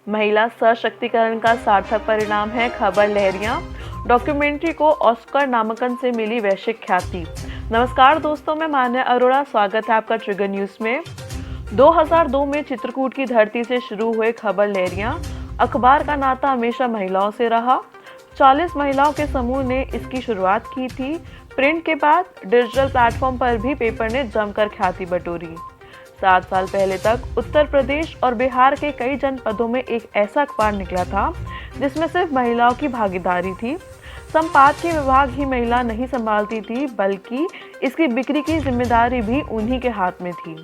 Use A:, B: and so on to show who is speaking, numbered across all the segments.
A: महिला सशक्तिकरण का सार्थक परिणाम है खबर लहरियां। डॉक्यूमेंट्री को ऑस्कर नामांकन से मिली वैश्विक ख्याति। नमस्कार दोस्तों, मैं मान्या अरोड़ा, स्वागत है आपका ट्रिगर न्यूज में। 2002 में चित्रकूट की धरती से शुरू हुए खबर लहरियां अखबार का नाता हमेशा महिलाओं से रहा। 40 महिलाओं के समूह ने इसकी शुरुआत की थी। प्रिंट के बाद डिजिटल प्लेटफॉर्म पर भी पेपर ने जमकर ख्याति बटोरी। 7 साल पहले तक उत्तर प्रदेश और बिहार के कई जनपदों में एक ऐसा अखबार निकला था जिसमें सिर्फ महिलाओं की भागीदारी थी। संपादकीय विभाग ही महिला नहीं संभालती थी, बल्कि इसकी बिक्री की जिम्मेदारी भी उन्हीं के हाथ में थी।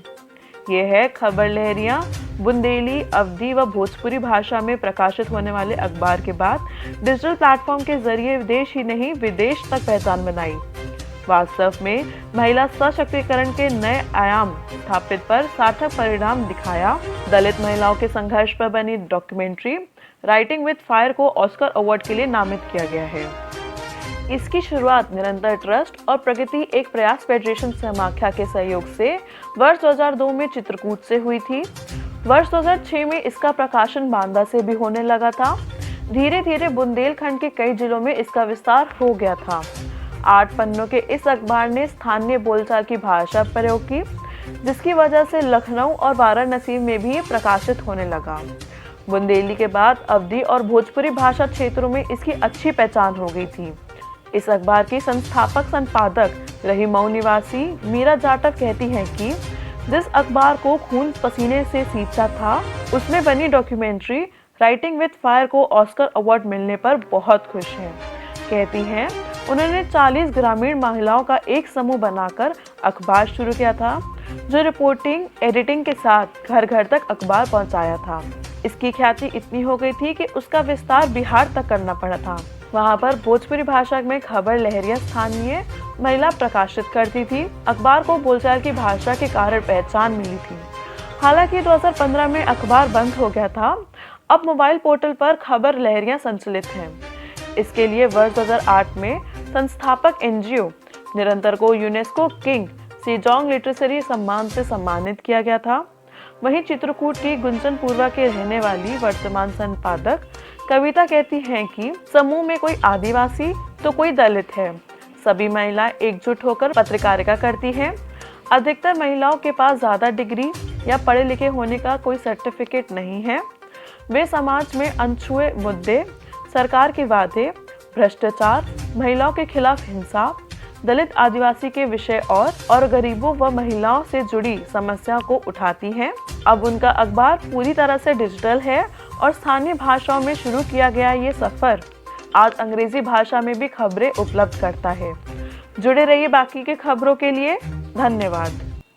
A: ये है खबर लहरियां, बुंदेली, अवधी व भोजपुरी भाषा में प्रकाशित होने वाले अखबार के बाद डिजिटल प्लेटफॉर्म के जरिए देश ही नहीं विदेश तक पहचान बनाई। वास्तव में महिला सशक्तिकरण के नए आयाम स्थापित पर सार्थक परिणाम दिखाया। दलित महिलाओं के संघर्ष पर बनी डॉक्यूमेंट्री राइटिंग विद फायर को ऑस्कर अवार्ड के लिए नामित किया गया है। इसकी शुरुआत निरंतर ट्रस्ट और प्रगति एक प्रयास फेडरेशन समाख्या के सहयोग से वर्ष 2002 में चित्रकूट से हुई थी। वर्ष 2006 में इसका प्रकाशन बांदा से भी होने लगा था। धीरे धीरे बुंदेलखंड के कई जिलों में इसका विस्तार हो गया था। 8 पन्नों के इस अखबार ने स्थानीय बोलचाल की भाषा प्रयोग की, जिसकी वजह से लखनऊ और वाराणसी में भी प्रकाशित होने लगा। बुंदेली के बाद अवधी और भोजपुरी भाषा क्षेत्रों में इसकी अच्छी पहचान हो गई थी। इस अखबार की संस्थापक संपादक रही मऊ निवासी मीरा जाटव कहती हैं कि जिस अखबार को खून पसीने से सींचा था, उसमें बनी डॉक्यूमेंट्री राइटिंग विद फायर को ऑस्कर अवार्ड मिलने पर बहुत खुश हैं। कहती हैं, उन्होंने 40 ग्रामीण महिलाओं का एक समूह बनाकर अखबार शुरू किया था, जो रिपोर्टिंग एडिटिंग के साथ घर घर तक अखबार पहुंचाया था। इसकी ख्याति इतनी हो गई थी कि उसका विस्तार बिहार तक करना पड़ा था। वहां पर भोजपुरी भाषा में खबर लहरियां स्थानीय महिला प्रकाशित करती थी। अखबार को बोलचाल की भाषा के कारण पहचान मिली थी। हालांकि 2015 में अखबार बंद हो गया था। अब मोबाइल पोर्टल पर खबर लहरियां संचालित हैं। इसके लिए वर्ष 2008 में संस्थापक एनजीओ निरंतर को यूनेस्को किंग सेजोंग लिटरेचरी सम्मान से सम्मानित किया गया था। वहीं चित्रकूट की गुंजनपुरवा के रहने वाली वर्तमान संपादक कविता कहती हैं कि समूह में कोई आदिवासी तो कोई दलित है। सभी महिलाएं एकजुट होकर पत्रकारिता करती हैं। अधिकतर महिलाओं के पास ज्यादा डिग्री या पढ़े लिखे होने का कोई सर्टिफिकेट नहीं है। वे समाज में अनछुए मुद्दे, सरकार के वादे, भ्रष्टाचार, महिलाओं के खिलाफ हिंसा, दलित आदिवासी के विषय और गरीबों व महिलाओं से जुड़ी समस्याओं को उठाती हैं। अब उनका अखबार पूरी तरह से डिजिटल है और स्थानीय भाषाओं में शुरू किया गया ये सफर आज अंग्रेजी भाषा में भी खबरें उपलब्ध करता है। जुड़े रहिए बाकी के खबरों के लिए। धन्यवाद।